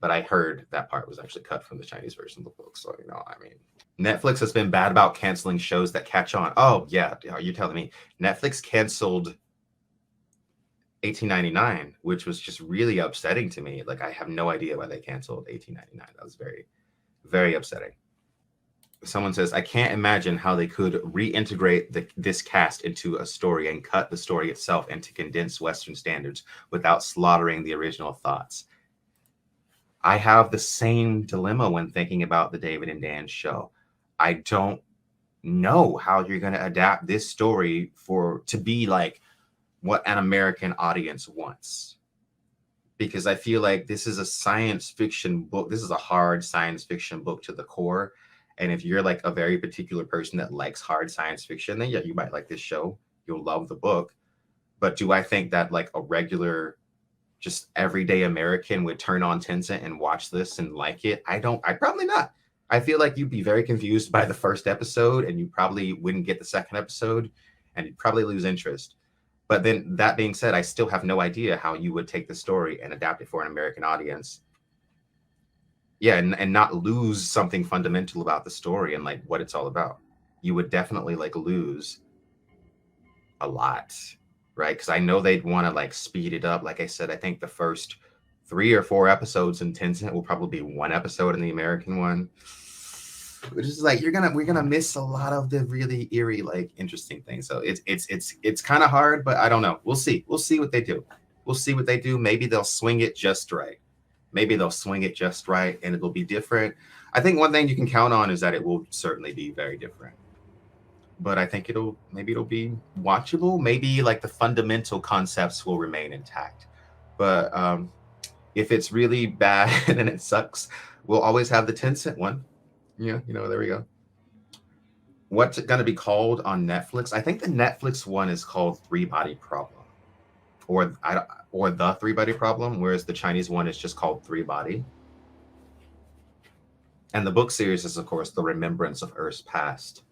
but I heard that part was actually cut from the Chinese version of the book. So, I mean, Netflix has been bad about canceling shows that catch on. Oh, yeah. Are you telling me Netflix canceled 1899, which was just really upsetting to me? Like, I have no idea why they canceled 1899. That was very, very upsetting. Someone says, I can't imagine how they could reintegrate this cast into a story and cut the story itself into condensed Western standards without slaughtering the original thoughts. I have the same dilemma when thinking about the David and Dan show. I don't know how you're going to adapt this story to be like what an American audience wants. Because I feel like this is a science fiction book. This is a hard science fiction book to the core. And if you're like a very particular person that likes hard science fiction, then yeah, you might like this show. You'll love the book. But do I think that like a regular, just everyday American would turn on Tencent and watch this and like it? I probably not. I feel like you'd be very confused by the first episode and you probably wouldn't get the second episode and you'd probably lose interest. But then that being said, I still have no idea how you would take the story and adapt it for an American audience. Yeah, and not lose something fundamental about the story and like what it's all about. You would definitely like lose a lot, right? Because I know they'd want to like speed it up. Like I said, I think the first 3 or 4 episodes in Tencent will probably be 1 episode in the American one. Which is like we're gonna miss a lot of the really eerie, like interesting things. So it's kind of hard, but I don't know. We'll see. We'll see what they do. We'll see what they do. Maybe they'll swing it just right. Maybe they'll swing it just right and it'll be different. I think one thing you can count on is that it will certainly be very different. But I think it'll be watchable. Maybe like the fundamental concepts will remain intact. But if it's really bad and it sucks, we'll always have the Tencent one. Yeah, there we go. What's it going to be called on Netflix? I think the Netflix one is called Three Body Problem, or the Three Body Problem, whereas the Chinese one is just called Three Body. And the book series is, of course, the Remembrance of Earth's Past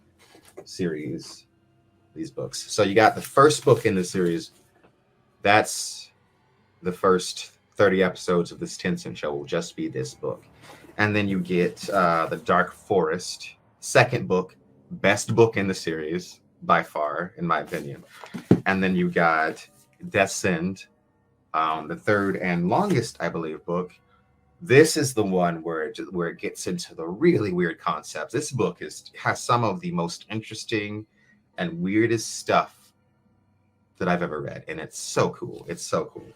series. These books. So you got the first book in the series. That's the first 30 episodes of this Tencent show will just be this book. And then you get The Dark Forest, second book, best book in the series by far, in my opinion. And then you got Descend, the third and longest, I believe, book. This is the one where it gets into the really weird concepts. This book has some of the most interesting and weirdest stuff that I've ever read, and it's so cool. It's so cool.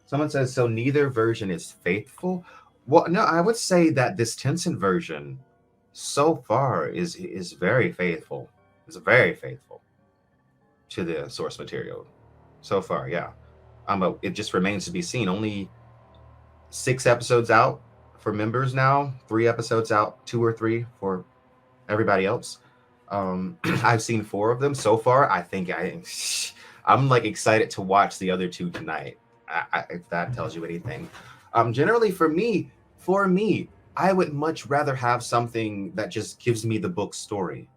Someone says, so neither version is faithful. Well, no, I would say that this Tencent version so far is very faithful. It's very faithful to the source material so far. Yeah. But it just remains to be seen. Only 6 episodes out for members now, 3 episodes out, 2 or 3 for everybody else. I've seen 4 of them so far. I think I'm like excited to watch the other 2 tonight. If that tells you anything. Generally for me, I would much rather have something that just gives me the book story.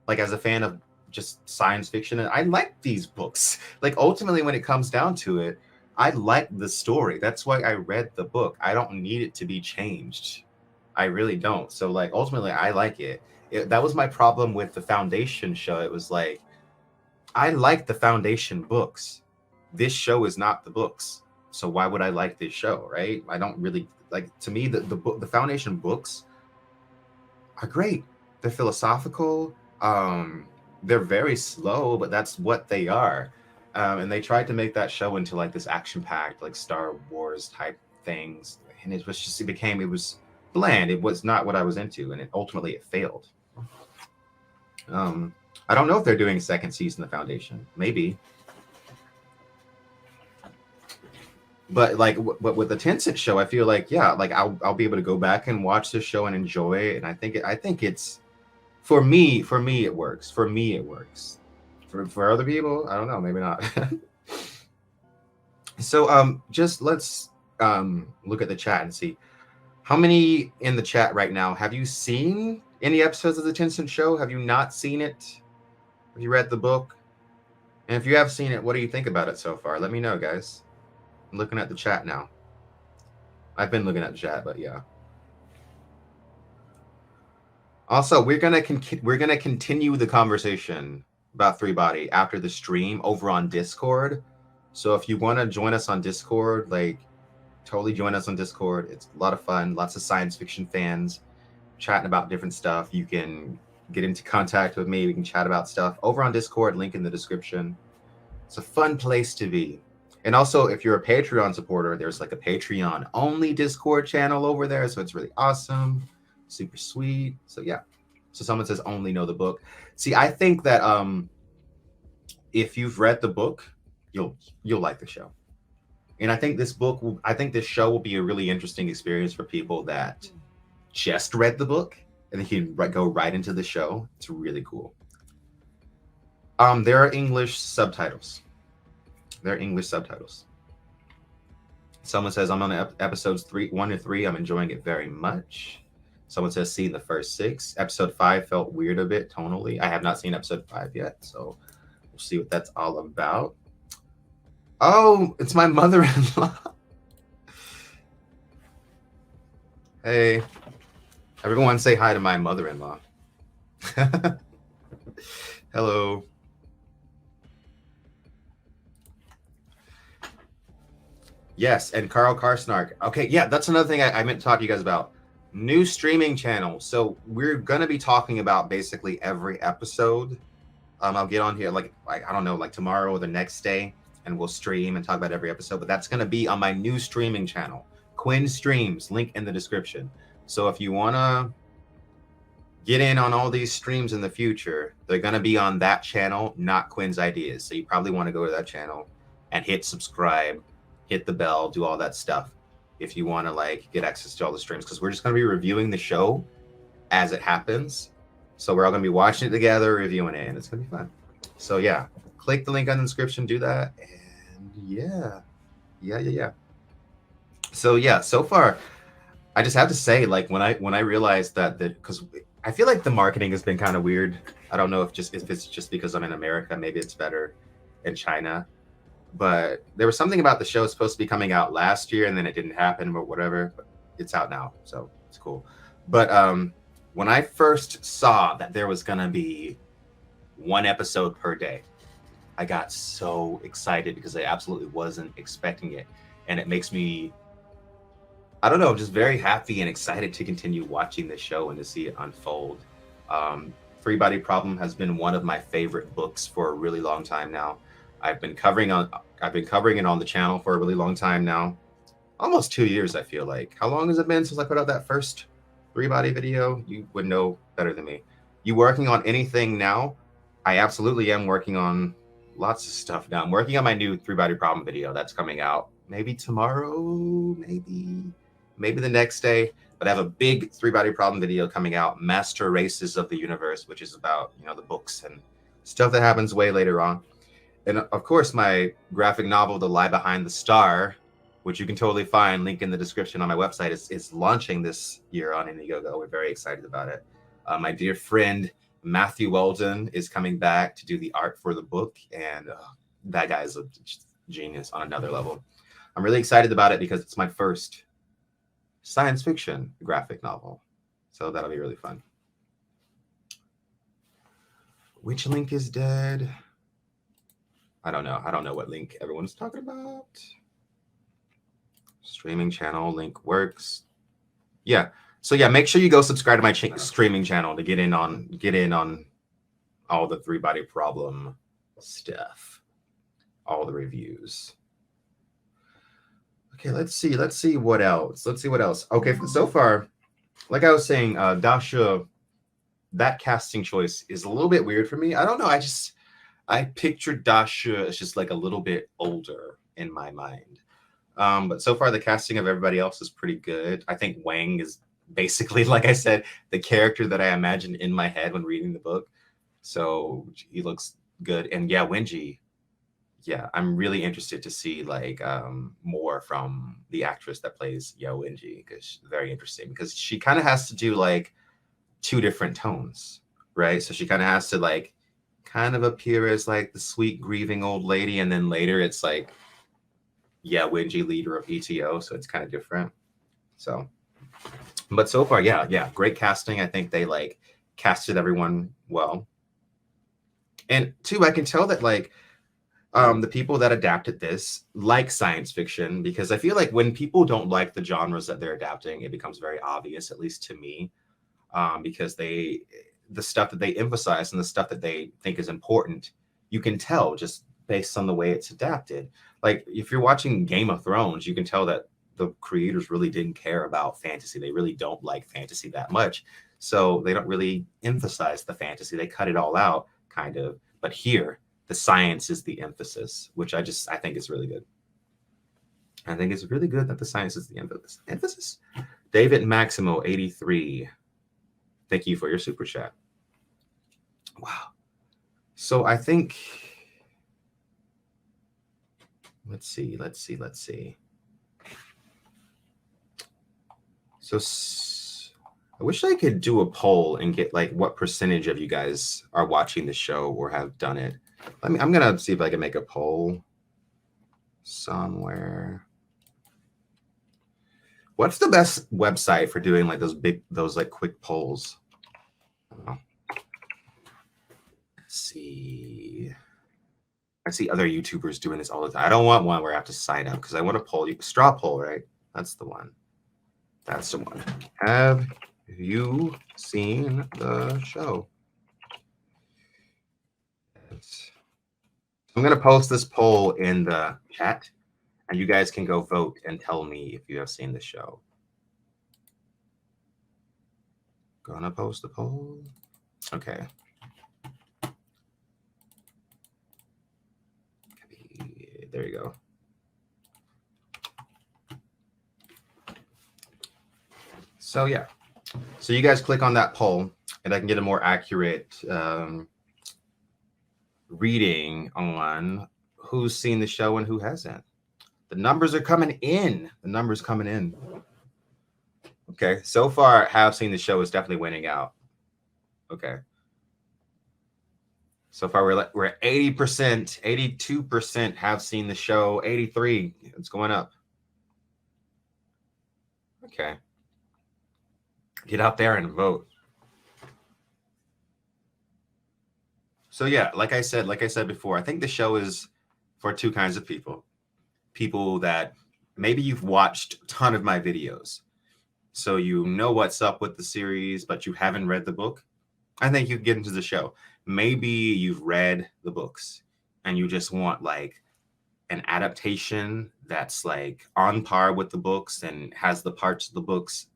Like as a fan of just science fiction, and I like these books. Like ultimately when it comes down to it, I like the story. That's why I read the book. I don't need it to be changed. I really don't. So like ultimately I like it. That was my problem with the Foundation show. It was like, I like the Foundation books. This show is not the books. So why would I like this show, right? I don't really like, to me, the Foundation books are great. They're philosophical. They're very slow, but that's what they are. And they tried to make that show into like this action-packed, like Star Wars type things. And it was bland. It was not what I was into. And ultimately it failed. I don't know if they're doing a second season of Foundation. Maybe. But like, but with the Tencent show, I feel like, yeah, like I'll be able to go back and watch the show and enjoy it. And I think it's for me it works. For me it works. For other people, I don't know, maybe not. So just let's look at the chat and see how many in the chat right now. Have you seen any episodes of the Tencent show? Have you not seen it? Have you read the book? And if you have seen it, what do you think about it so far? Let me know, guys. I'm looking at the chat now. I've been looking at the chat, but yeah. Also, we're gonna continue the conversation about Three Body after the stream over on Discord. So if you want to join us on Discord, like totally join us on Discord. It's a lot of fun. Lots of science fiction fans chatting about different stuff. You can get into contact with me. We can chat about stuff over on Discord. Link in the description. It's a fun place to be. And also, if you're a Patreon supporter, there's like a Patreon only Discord channel over there. So it's really awesome, super sweet. So yeah. So someone says only know the book. See, I think that if you've read the book, you'll like the show. And I think this show will be a really interesting experience for people that just read the book and they can go right into the show. It's really cool. There are English subtitles. Someone says, I'm on episodes 1 to 3. I'm enjoying it very much. Someone says, seen the first 6. Episode 5 felt weird a bit tonally. I have not seen episode 5 yet, so we'll see what that's all about. Oh, it's my mother-in-law. Hey, everyone say hi to my mother-in-law. Hello. Yes, and Carl Karsnark. Okay, yeah, that's another thing I meant to talk to you guys about. New streaming channel. So we're going to be talking about basically every episode. I'll get on here like I don't know, like tomorrow or the next day, and we'll stream and talk about every episode. But that's going to be on my new streaming channel, Quinn Streams, link in the description. So if you want to get in on all these streams in the future, they're going to be on that channel, not Quinn's Ideas. So you probably want to go to that channel and hit subscribe, hit the bell, do all that stuff if you want to like get access to all the streams, because we're just going to be reviewing the show as it happens. So we're all going to be watching it together, reviewing it, and it's going to be fun. So yeah, click the link on the description, do that, and yeah. So yeah, so far, I just have to say, like when I realized that because I feel like the marketing has been kind of weird. I don't know if it's just because I'm in America, maybe it's better in China. But there was something about the show supposed to be coming out last year and then it didn't happen, but whatever. But it's out now, so it's cool. But when I first saw that there was gonna be 1 episode per day, I got so excited because I absolutely wasn't expecting it. And it makes me, I don't know, just very happy and excited to continue watching the show and to see it unfold. Three Body Problem has been one of my favorite books for a really long time now. I've been covering it on the channel for a really long time now. Almost 2 years, I feel like. How long has it been since I put out that first Three Body video? You would know better than me. You working on anything now? I absolutely am working on lots of stuff now. I'm working on my new Three Body Problem video that's coming out maybe tomorrow, maybe the next day. But I have a big Three Body Problem video coming out, Master Races of the Universe, which is about, you know, the books and stuff that happens way later on. And of course, my graphic novel, The Lie Behind the Star, which you can totally find, link in the description on my website, is launching this year on Indiegogo. We're very excited about it. My dear friend, Matthew Weldon, is coming back to do the art for the book. And that guy is a genius on another level. I'm really excited about it because it's my first science fiction graphic novel. So that'll be really fun. Which link is dead? I don't know. I don't know what link everyone's talking about. Streaming channel link works. Yeah. So yeah, make sure you go subscribe to my streaming channel to get in on all the Three Body Problem stuff, all the reviews. Okay, let's see what else. Okay, so far, like I was saying, Dasha, that casting choice is a little bit weird for me. I don't know. I pictured Dasha as just like a little bit older in my mind. But so far the casting of everybody else is pretty good. I think Wang is basically, like I said, the character that I imagined in my head when reading the book. So he looks good. And yeah, Wenji, yeah, I'm really interested to see like more from the actress that plays Yo Wenji, because very interesting, because she kind of has to do like two different tones, right? So she kind of has to like kind of appear as like the sweet grieving old lady, and then later it's like, yeah, Wenji, leader of ETO, so it's kind of different. So, but so far, yeah, great casting. I think they like casted everyone well. And two, I can tell that like the people that adapted this like science fiction, because I feel like when people don't like the genres that they're adapting, it becomes very obvious, at least to me, because the stuff that they emphasize and the stuff that they think is important, you can tell just based on the way it's adapted. Like if you're watching Game of Thrones, you can tell that the creators really didn't care about fantasy. They really don't like fantasy that much. So they don't really emphasize the fantasy. They cut it all out, kind of. But here, the science is the emphasis, which I think is really good. I think it's really good that the science is the emphasis. David Maximo 83. Thank you for your super chat. Wow. So I think, let's see. So I wish I could do a poll and get like what percentage of you guys are watching the show or have done it. I'm gonna see if I can make a poll somewhere. What's the best website for doing like those like quick polls? Let's see. I see other YouTubers doing this all the time. I don't want one where I have to sign up, because I want to poll you. Straw poll, right? That's the one. That's the one. Have you seen the show? I'm going to post this poll in the chat, and you guys can go vote and tell me if you have seen the show. Gonna post the poll. Okay. There you go. So yeah. So you guys click on that poll, and I can get a more accurate reading on who's seen the show and who hasn't. The numbers are coming in. The numbers coming in. Okay. So far, have seen the show is definitely winning out. Okay. So far, we're at 80%, 82% have seen the show, 83. It's going up. Okay. Get out there and vote. So yeah, like I said before, I think the show is for two kinds of people. People that maybe you've watched a ton of my videos, so you know what's up with the series, but you haven't read the book. I think you can get into the show. Maybe you've read the books and you just want like an adaptation that's like on par with the books and has the parts of the books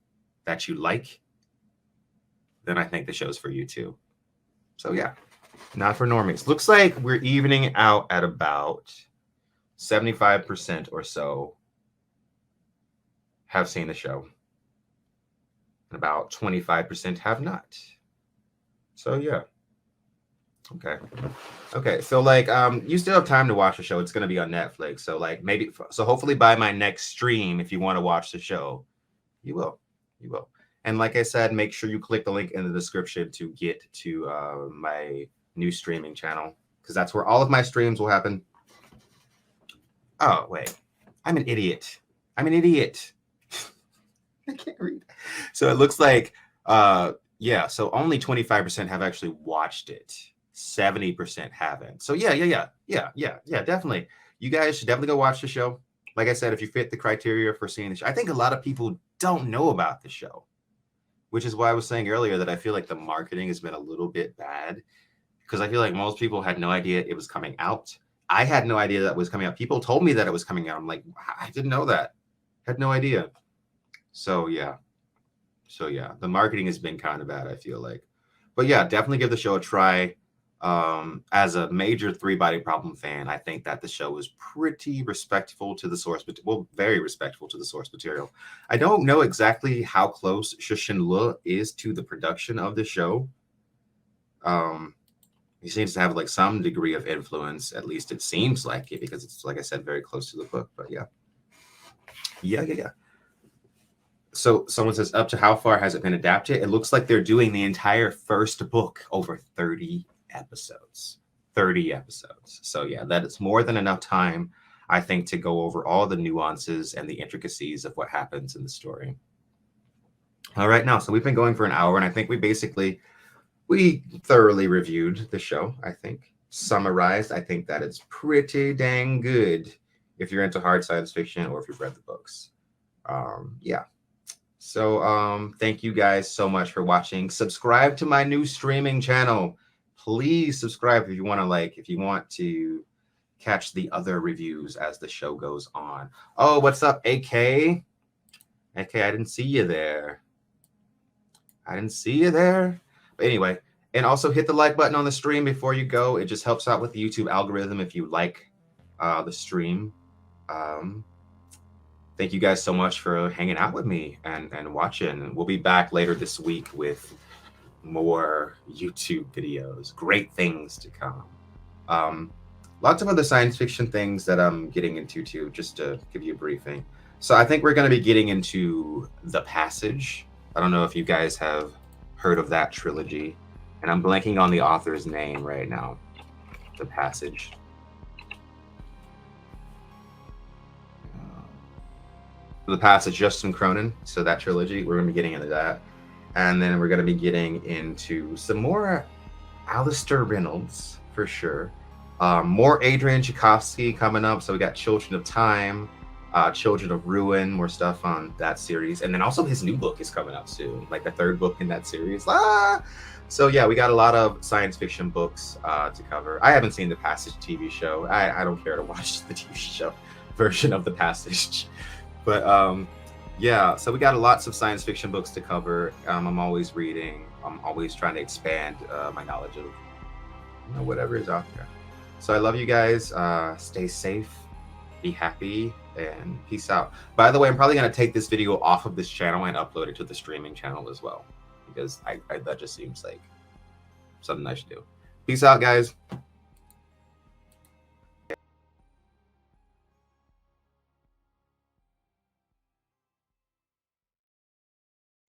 that you like. Then I think the show's for you too. So yeah, not for normies. Looks like we're evening out at about 75% or so have seen the show, and about 25% have not. So yeah. Okay. So like, you still have time to watch the show. It's going to be on Netflix. So like so hopefully by my next stream, if you want to watch the show, you will. And like I said, make sure you click the link in the description to get to my new streaming channel, because that's where all of my streams will happen. Oh, wait. I'm an idiot. I can't read. So it looks like, yeah, so only 25% have actually watched it. 70% haven't. So yeah, definitely. You guys should definitely go watch the show. Like I said, if you fit the criteria for seeing the show, I think a lot of people don't know about the show, which is why I was saying earlier that I feel like the marketing has been a little bit bad, because I feel like most people had no idea it was coming out. I had no idea that it was coming out. People told me that it was coming out. I'm like, I didn't know that. Had no idea. So yeah, the marketing has been kind of bad, I feel like. But yeah, definitely give the show a try. As a major Three Body Problem fan, I think that the show is pretty respectful to the source, well, very respectful to the source material. I don't know exactly how close Shushin Le is to the production of the show. He seems to have like some degree of influence, at least it seems like it, because it's, like I said, very close to the book. But yeah. So someone says, up to how far has it been adapted? It looks like they're doing the entire first book over 30 episodes. 30 episodes. So yeah, that is more than enough time, I think, to go over all the nuances and the intricacies of what happens in the story. All right, now, so we've been going for an hour, and I think we thoroughly reviewed the show. I think summarized, I think that it's pretty dang good if you're into hard science fiction or if you've read the books. Yeah. So thank you guys so much for watching. Subscribe to my new streaming channel. Please subscribe if you want to catch the other reviews as the show goes on. Oh, what's up, AK? AK, I didn't see you there. But anyway, and also hit the like button on the stream before you go. It just helps out with the YouTube algorithm if you like the stream. Thank you guys so much for hanging out with me and watching. We'll be back later this week with more YouTube videos. Great things to come. Lots of other science fiction things that I'm getting into too, just to give you a briefing. So I think we're going to be getting into The Passage. I don't know if you guys have heard of that trilogy, and I'm blanking on the author's name right now. The Passage. The Passage, Justin Cronin. So that trilogy, we're going to be getting into that. And then we're going to be getting into some more Alistair Reynolds, for sure. More Adrian Tchaikovsky coming up. So we got Children of Time, Children of Ruin, more stuff on that series. And then also his new book is coming out soon, like the third book in that series. So yeah, we got a lot of science fiction books to cover. I haven't seen the Passage TV show. I don't care to watch the TV show version of the Passage. But yeah, so we got lots of science fiction books to cover. I'm always reading. I'm always trying to expand my knowledge of whatever is out there. So I love you guys. Stay safe, be happy, and peace out. By the way, I'm probably going to take this video off of this channel and upload it to the streaming channel as well, because that just seems like something I should do. Peace out, guys.